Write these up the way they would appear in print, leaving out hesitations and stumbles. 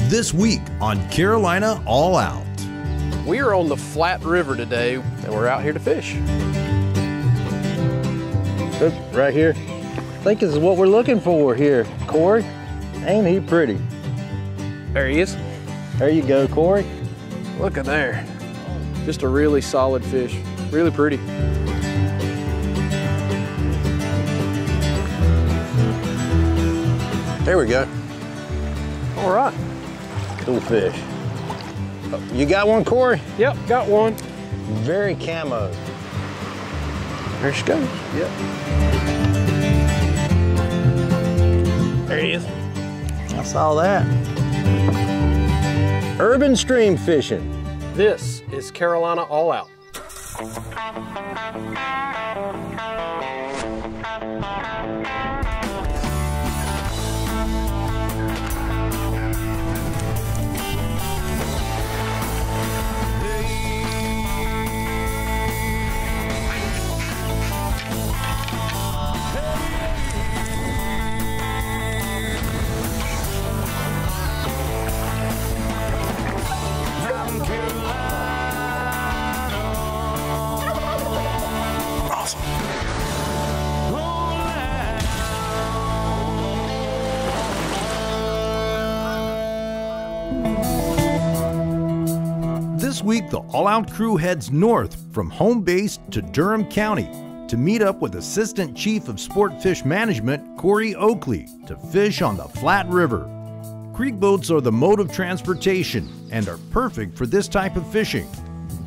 This week on Carolina All Out. We are on the Flat River today, and we're out here to fish. Look, right here. I think this is what we're looking for here, Corey. Ain't he pretty? There he is. There you go, Corey. Look at there. Just a really solid fish. Really pretty. There we go. All right. Cool fish. You got one, Corey? Yep, got one. Very camo. There she goes. Yep. There he is. I saw that. Urban stream fishing. This is Carolina All Out. This week, the All Out crew heads north from home base to Durham County to meet up with Assistant Chief of Sport Fish Management, Corey Oakley, to fish on the Flat River. Creek boats are the mode of transportation and are perfect for this type of fishing.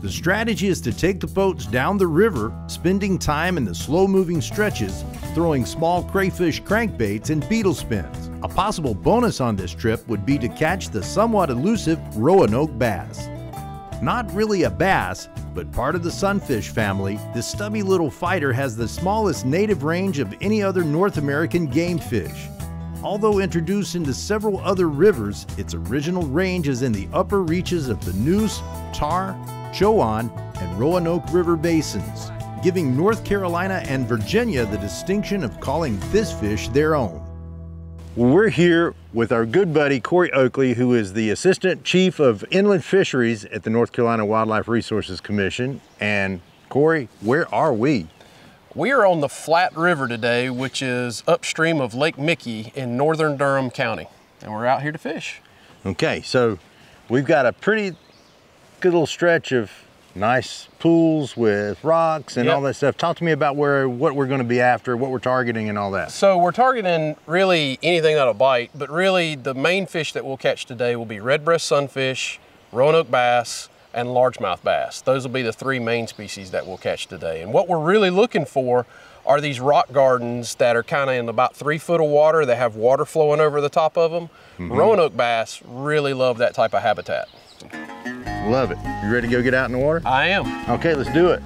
The strategy is to take the boats down the river, spending time in the slow-moving stretches, throwing small crayfish crankbaits and beetle spins. A possible bonus on this trip would be to catch the somewhat elusive Roanoke bass. Not really a bass, but part of the sunfish family, this stubby little fighter has the smallest native range of any other North American game fish. Although introduced into several other rivers, its original range is in the upper reaches of the Neuse, Tar, Chowan, and Roanoke River basins, giving North Carolina and Virginia the distinction of calling this fish their own. We're here with our good buddy, Corey Oakley, who is the Assistant Chief of Inland Fisheries at the North Carolina Wildlife Resources Commission. And Corey, where are we? We are on the Flat River today, which is upstream of Lake Mickey in northern Durham County. And we're out here to fish. Okay, so we've got a pretty good little stretch of nice pools with rocks and all that stuff. Talk to me about what we're going to be after, what we're targeting and all that. So we're targeting really anything that'll bite, but really the main fish that we'll catch today will be redbreast sunfish, Roanoke bass, and largemouth bass. Those will be the three main species that we'll catch today. And what we're really looking for are these rock gardens that are kind of in about 3 foot of water that have water flowing over the top of them. Roanoke bass really love that type of habitat. Love it. You ready to go get out in the water? I am. Okay, let's do it.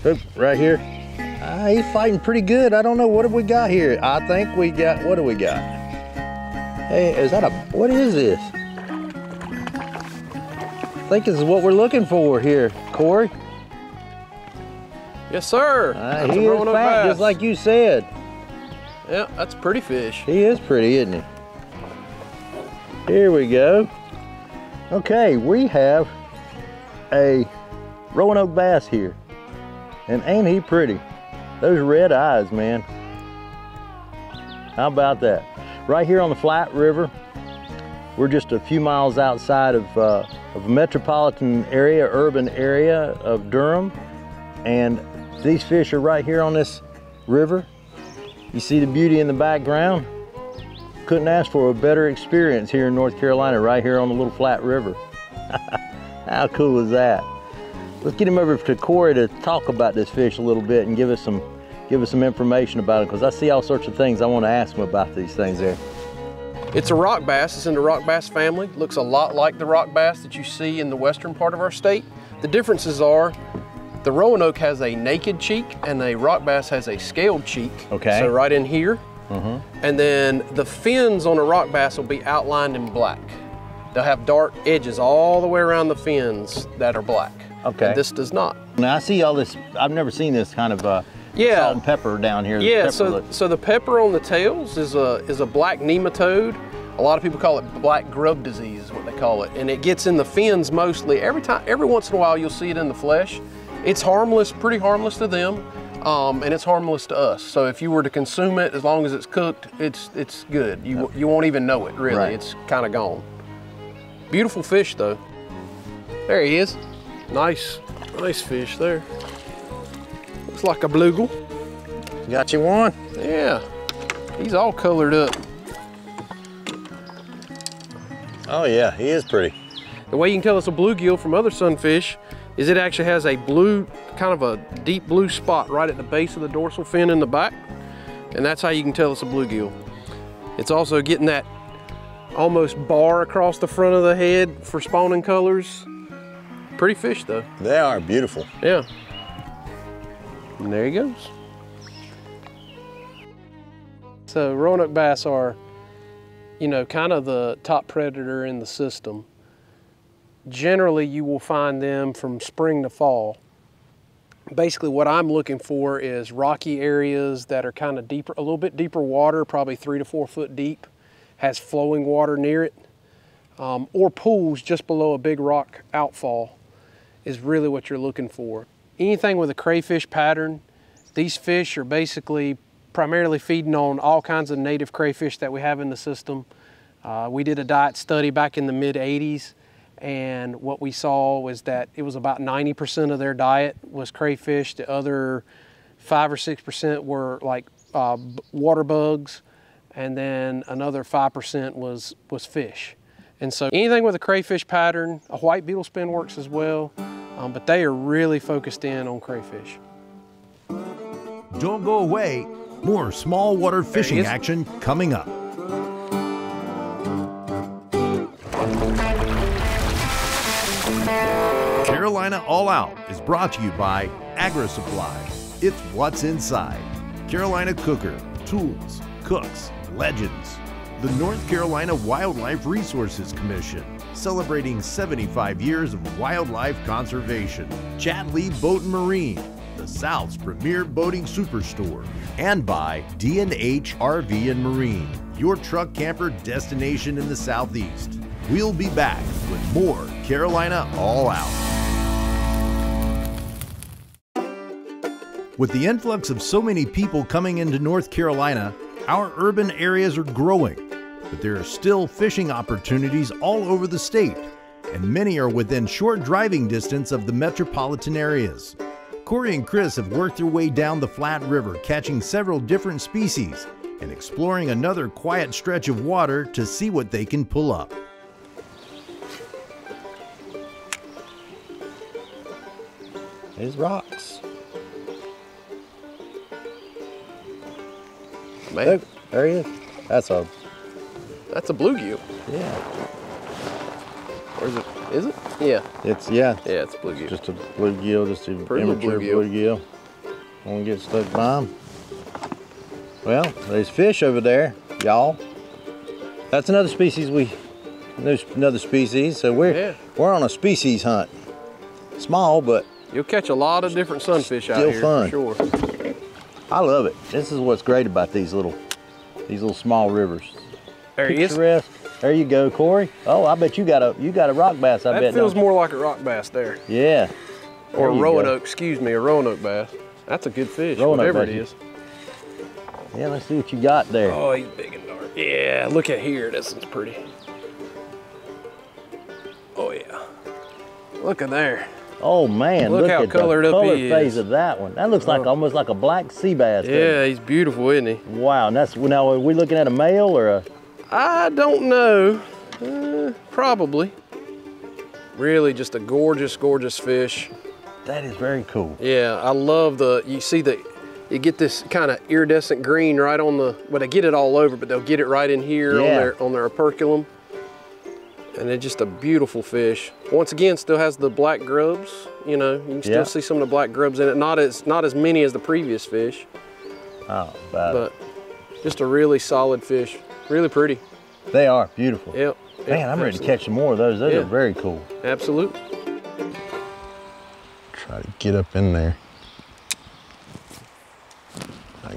Oop, right here. He's fighting pretty good. I don't know, what have we got here? I think we got, what do we got? Hey, is that what is this? I think this is what we're looking for here, Corey. Yes, sir. He is fat, just like you said. Yeah, that's a pretty fish. He is pretty, isn't he? Here we go. Okay, we have a Roanoke bass here. And ain't he pretty? Those red eyes, man. How about that? Right here on the Flat River. We're just a few miles outside of a metropolitan area, urban area of Durham. And these fish are right here on this river. You see the beauty in the background? Couldn't ask for a better experience here in North Carolina, right here on the little Flat River. How cool is that? Let's get him over to Corey to talk about this fish a little bit and give us some information about it, because I see all sorts of things I want to ask him about these things there. It's a rock bass. It's in the rock bass family. Looks a lot like the rock bass that you see in the western part of our state. The differences are the Roanoke has a naked cheek and a rock bass has a scaled cheek. Okay. So right in here. And then the fins on a rock bass will be outlined in black. They'll have dark edges all the way around the fins that are black. Okay. And this does not. Now I see all this, I've never seen this kind of Yeah. Salt and pepper down here. Yeah, so the pepper on the tails is a black nematode. A lot of people call it black grub disease is what they call it. And it gets in the fins mostly. Every once in a while you'll see it in the flesh. It's harmless, pretty harmless to them, and it's harmless to us. So if you were to consume it, as long as it's cooked, it's good. You won't even know it, really. Right. It's kind of gone. Beautiful fish though. There he is. Nice fish there. Looks like a bluegill. Got you one? Yeah, he's all colored up. Oh yeah, he is pretty. The way you can tell it's a bluegill from other sunfish is it actually has a blue, kind of a deep blue spot right at the base of the dorsal fin in the back. And that's how you can tell it's a bluegill. It's also getting that almost bar across the front of the head for spawning colors. Pretty fish though. They are beautiful. Yeah. And there he goes. So Roanoke bass are, you know, kind of the top predator in the system. Generally, you will find them from spring to fall. Basically, what I'm looking for is rocky areas that are kind of deeper, a little bit deeper water, probably 3 to 4 foot deep, has flowing water near it, or pools just below a big rock outfall is really what you're looking for. Anything with a crayfish pattern, these fish are basically primarily feeding on all kinds of native crayfish that we have in the system. We did a diet study back in the mid-'80s, and what we saw was that it was about 90% of their diet was crayfish. The other 5 or 6% were like water bugs, and then another 5% was fish. And so anything with a crayfish pattern, a white beetle spin works as well, but they are really focused in on crayfish. Don't go away. More small water fishing action coming up. Carolina All Out is brought to you by Agri Supply. It's what's inside. Carolina Cooker, Tools, Cooks, Legends. The North Carolina Wildlife Resources Commission, celebrating 75 years of wildlife conservation. Chatley Boat and Marine, the South's premier boating superstore. And by D&H RV and Marine, your truck camper destination in the Southeast. We'll be back with more Carolina All Out. With the influx of so many people coming into North Carolina, our urban areas are growing, but there are still fishing opportunities all over the state, and many are within short driving distance of the metropolitan areas. Corey and Chris have worked their way down the Flat River, catching several different species and exploring another quiet stretch of water to see what they can pull up. There's rocks. Man. Look, there he is. That's a bluegill. Yeah. Or is it? Is it? Yeah. Yeah, it's a bluegill. just a bluegill, just a Pretty immature bluegill. Won't get stuck by him. Well, there's fish over there, y'all. That's another species there's another species. So we're on a species hunt. Small, but you'll catch a lot of different sunfish out here. Fun. For sure. I love it. This is what's great about these little small rivers. There he is. There you go, Corey. Oh, I bet you got a rock bass. I bet that feels more like a rock bass there. Yeah. Or a Roanoke, excuse me, a Roanoke bass. That's a good fish, whatever it is. Yeah, let's see what you got there. Oh, he's big and dark. Yeah, look at here. This one's pretty. Oh yeah. Look at there. Oh man, look how at colored the up color he phase is. of that one. That looks like almost like a black sea bass. Yeah, he's beautiful, isn't he? Wow, and now are we looking at a male or a? I don't know. Probably. Really, just a gorgeous, gorgeous fish. That is very cool. Yeah, I love you get this kind of iridescent green right on the, well, they get it all over, but they'll get it right in here on their operculum. And it's just a beautiful fish. Once again, still has the black grubs. You know, you can still see some of the black grubs in it. Not as many as the previous fish. Oh, bad. But just a really solid fish. Really pretty. They are beautiful. Yep. Man, I'm ready to catch some more of those. Those are very cool. Absolutely. Try to get up in there.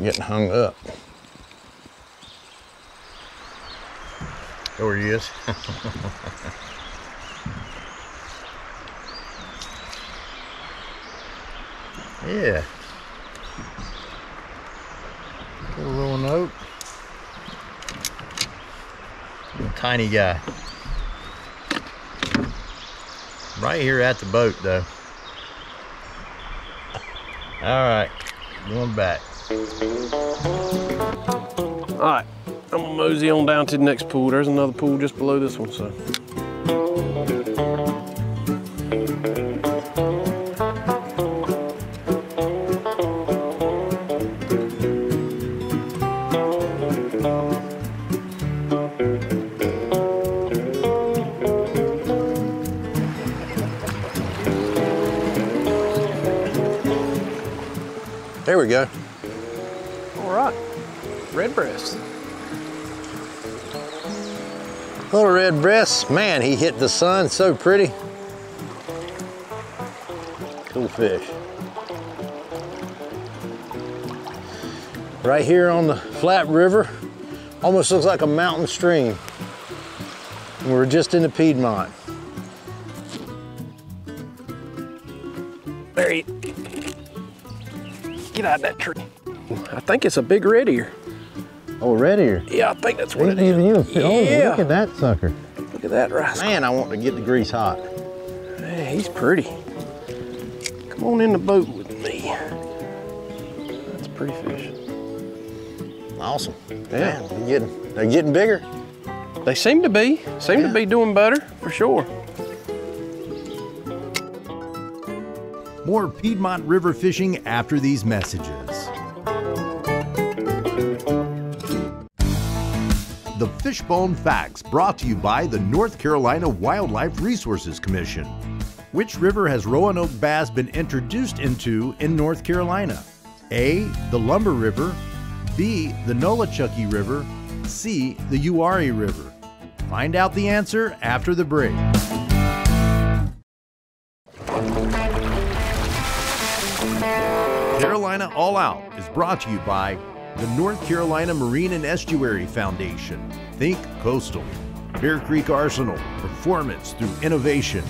getting hung up. There he is. Yeah. Little Roanoke. Little tiny guy. Right here at the boat though. All right, going back. All right, I'm gonna mosey on down to the next pool. There's another pool just below this one, so. There we go. All right, red breast. Little red breast. Man, he hit the sun, so pretty. Cool fish. Right here on the flat river, almost looks like a mountain stream. And we're just in the Piedmont. There he. Get out of that tree. I think it's a big red ear. Oh, red ear. Yeah, I think that's what it is. Yeah. Oh, look at that sucker. Look at that rascal. Man, I want to get the grease hot. Man, he's pretty. Come on in the boat with me. That's a pretty fish. Awesome. Yeah. Man, they're getting bigger. They seem to be. To be doing better, for sure. More Piedmont River fishing after these messages. The Fishbone Facts brought to you by the North Carolina Wildlife Resources Commission. Which river has Roanoke bass been introduced into in North Carolina? A, the Lumber River, B, the Nolichucky River, C, the Uwharrie River. Find out the answer after the break. Carolina All Out is brought to you by the North Carolina Marine and Estuary Foundation. Think coastal. Bear Creek Arsenal, performance through innovation.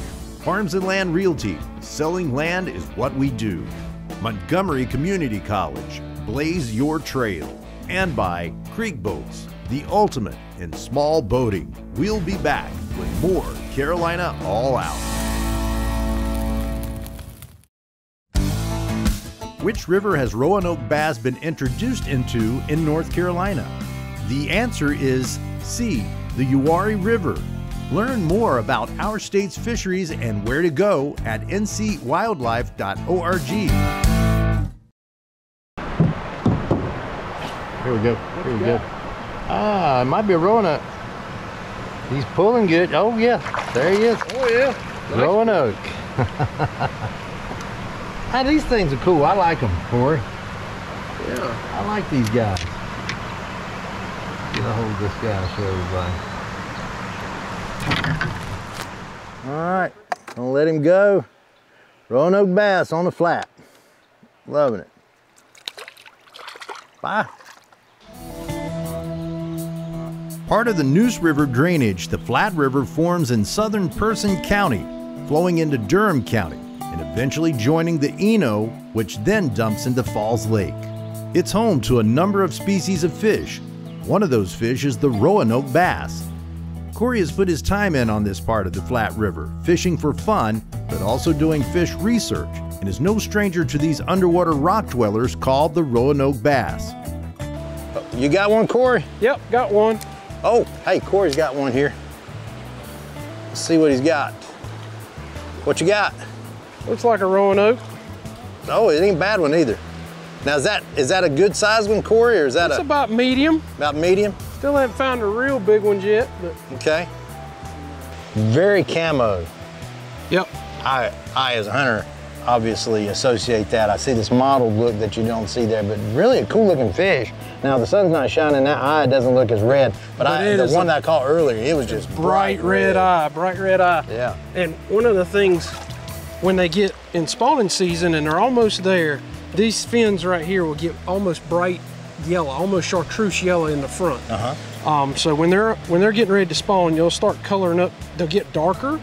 Farms and Land Realty, selling land is what we do. Montgomery Community College, blaze your trail. And by Creek Boats, the ultimate in small boating. We'll be back with more Carolina All Out. Which river has Roanoke bass been introduced into in North Carolina? The answer is C, the Uwharrie River. Learn more about our state's fisheries and where to go at ncwildlife.org. Here we go. Here we go. Ah, it might be a Roanoke. He's pulling good. Oh yeah, there he is. Oh yeah. Nice. Roanoke. Hey, these things are cool. I like them, Corey. Yeah. I like these guys. Get a hold of this guy and show everybody. All right, gonna let him go. Roanoke bass on the flat. Loving it. Bye. Part of the Neuse River drainage, the Flat River forms in southern Person County, flowing into Durham County, and eventually joining the Eno, which then dumps into Falls Lake. It's home to a number of species of fish. One of those fish is the Roanoke bass. Corey has put his time in on this part of the Flat River, fishing for fun, but also doing fish research, and is no stranger to these underwater rock dwellers called the Roanoke bass. You got one, Corey? Yep, got one. Oh, hey, Corey's got one here. Let's see what he's got. What you got? Looks like a Roanoke. Oh, it ain't a bad one either. Now, is that a good size one, Corey, or is that It's about medium. about medium? Still haven't found a real big one yet, but. Okay. Very camo. Yep. I as a hunter, obviously associate that. I see this mottled look that you don't see there, but really a cool looking fish. Now, the sun's not shining that eye, it doesn't look as red, but the one that I caught earlier, it was just bright red eye, bright red eye. Yeah. And one of the things, when they get in spawning season and they're almost there, these fins right here will get almost bright yellow, almost chartreuse yellow in the front. So when they're getting ready to spawn, you'll start coloring up. They'll get darker,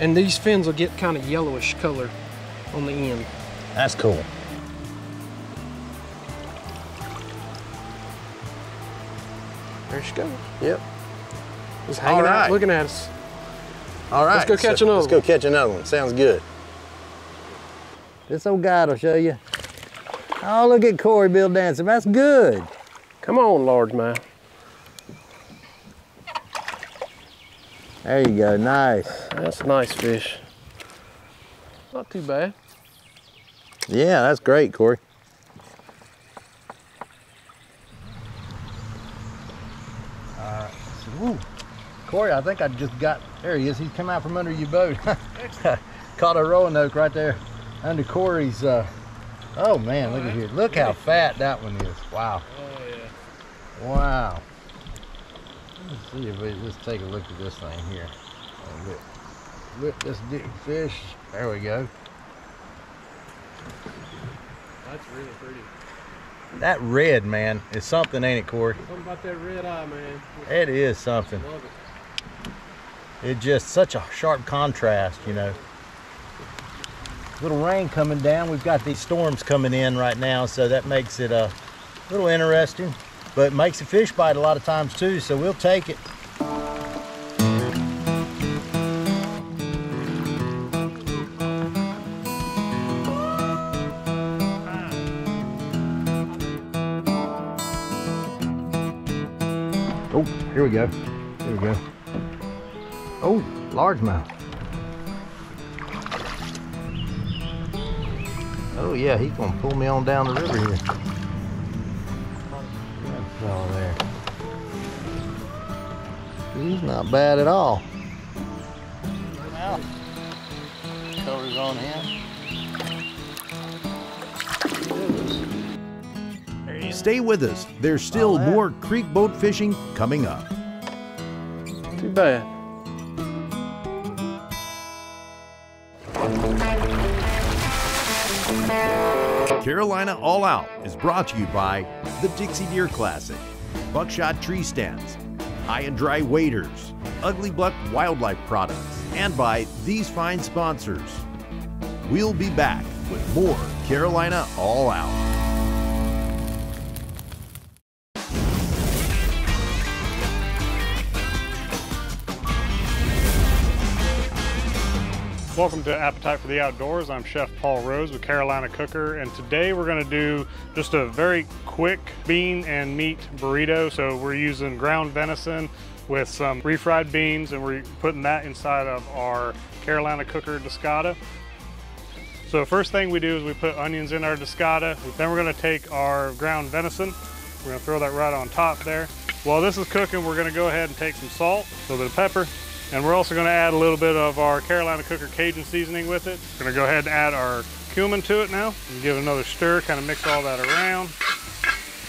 and these fins will get kind of yellowish color on the end. That's cool. There she goes. Yep. Just hanging out, looking at us. All right. Let's go catch another one. Let's go catch another one. Sounds good. This old guide will show you. Oh, look at Corey Bill dancing. That's good. Come on, largemouth. There you go. Nice. That's a nice fish. Not too bad. Yeah, that's great, Corey. Woo. Corey, I think I just got, there he is. He's come out from under your boat. Caught a Roanoke right there under Corey's, oh man, look at here. Look how fat that one is. Wow. Oh yeah. Wow. Let's see if we, let's take a look at this thing here. Look this big fish. There we go. That's really pretty. That red, man, is something, ain't it, Corey? Something about that red eye, man. It is something. Love it. It's just such a sharp contrast, you know. Little rain coming down. We've got these storms coming in right now, so that makes it a little interesting, but makes a fish bite a lot of times too, so we'll take it. Oh, here we go. Here we go. Oh, largemouth. Oh yeah, he's gonna pull me on down the river here. That's all there. He's not bad at all. Now, colors on him. Stay with us. There's still more creek boat fishing coming up. Too bad. Carolina All Out is brought to you by the Dixie Deer Classic, Buckshot Tree Stands, High and Dry Waders, Ugly Buck Wildlife Products, and by these fine sponsors. We'll be back with more Carolina All Out. Welcome to Appetite for the Outdoors. I'm Chef Paul Rose with Carolina Cooker, and today we're going to do just a very quick bean and meat burrito. So we're using ground venison with some refried beans, and we're putting that inside of our Carolina Cooker discata. So first thing we do is we put onions in our discata. Then we're going to take our ground venison. We're going to throw that right on top there. While this is cooking, we're going to go ahead and take some salt, a little bit of pepper, and we're also going to add a little bit of our Carolina Cooker Cajun seasoning with it. We're going to go ahead and add our cumin to it now and give it another stir, kind of mix all that around.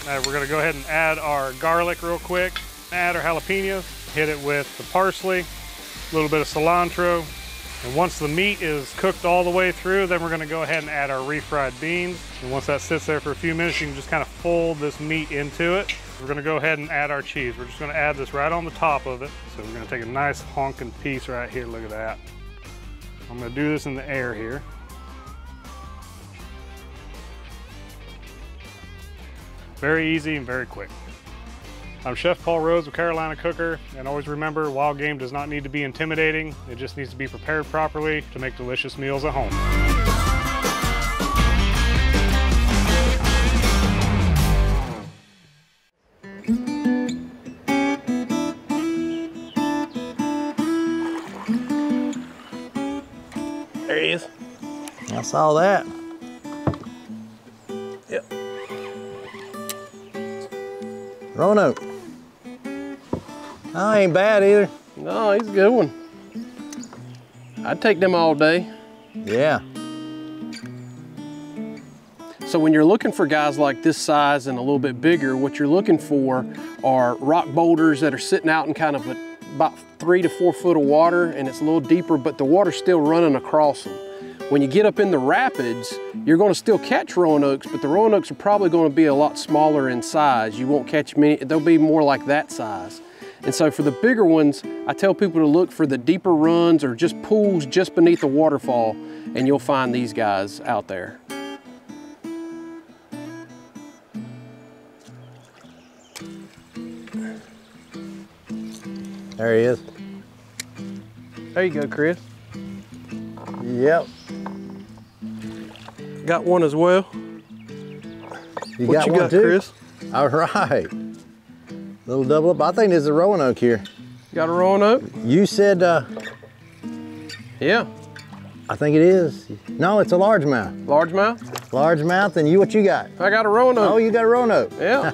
We're going to go ahead and add our garlic real quick, add our jalapenos, hit it with the parsley, a little bit of cilantro. And once the meat is cooked all the way through, then we're going to go ahead and add our refried beans. And once that sits there for a few minutes, you can just kind of fold this meat into it. We're going to go ahead and add our cheese. We're just going to add this right on the top of it. So we're going to take a nice honking piece right here. Look at that. I'm going to do this in the air here. Very easy and very quick. I'm Chef Paul Rose with Carolina Cooker, and always remember, wild game does not need to be intimidating. It just needs to be prepared properly to make delicious meals at home. There he is. I saw that. Yep. Roanoke. Oh, ain't bad either. No, he's a good one. I'd take them all day. Yeah. So when you're looking for guys like this size and a little bit bigger, what you're looking for are rock boulders that are sitting out in kind of about 3 to 4 foot of water, and it's a little deeper, but the water's still running across them. When you get up in the rapids, you're gonna still catch Roanokes, but the Roanokes are probably gonna be a lot smaller in size. You won't catch many, they'll be more like that size. And so for the bigger ones, I tell people to look for the deeper runs or just pools just beneath the waterfall, and you'll find these guys out there. There he is. There you go, Chris. Yep. Got one as well. You What got you one got, too? Chris? All right. Little double up. I think there's a Roanoke here. Got a Roanoke? You said, Yeah. I think it is. No, it's a largemouth. Largemouth? Largemouth, and what you got? I got a Roanoke. Oh, you got a Roanoke. Yeah.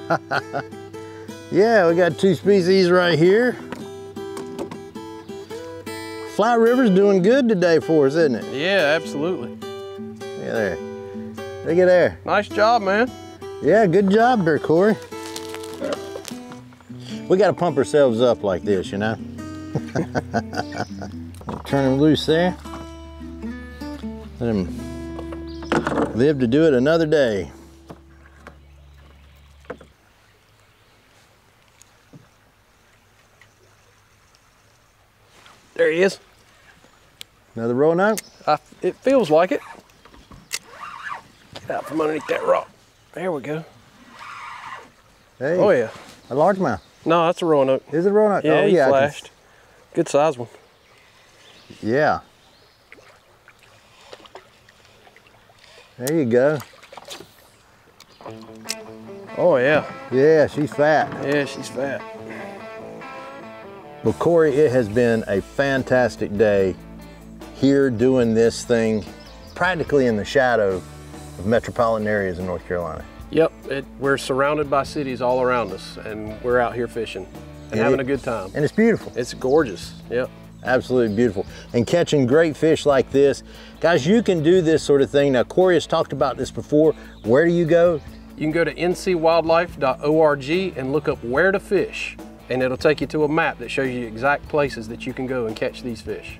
Yeah, we got 2 species right here. Flat River's doing good today for us, isn't it? Yeah, absolutely. Look at there. Look at there. Nice job, man. Yeah, good job there, Corey. We got to pump ourselves up like this, you know? Turn him loose there. Let him live to do it another day. There he is. Another Roanoke? It feels like it. Get out from underneath that rock. There we go. Hey, Oh yeah. a largemouth. No, that's a Roanoke. Is it a Roanoke? Yeah, oh, he yeah, flashed. Good size one. Yeah. There you go. Oh yeah. Yeah, she's fat. Yeah, she's fat. Well, Corey, it has been a fantastic day here doing this thing practically in the shadow of metropolitan areas in North Carolina. Yep, we're surrounded by cities all around us, and we're out here fishing and having a good time. And it's beautiful. It's gorgeous, yep. Absolutely beautiful. And catching great fish like this. Guys, you can do this sort of thing. Now, Corey has talked about this before. Where do you go? You can go to ncwildlife.org and look up where to fish, and it'll take you to a map that shows you exact places that you can go and catch these fish.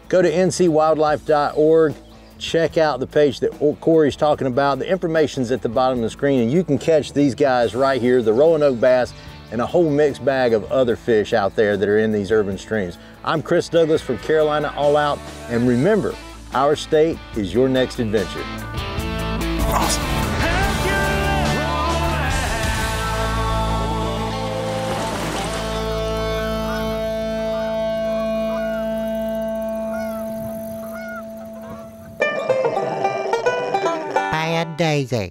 Go to ncwildlife.org. Check out the page that Corey's talking about. The information's at the bottom of the screen, and you can catch these guys right here, the Roanoke bass, and a whole mixed bag of other fish out there that are in these urban streams. I'm Chris Douglas from Carolina All Out, and remember, our state is your next adventure. Awesome. Daisy.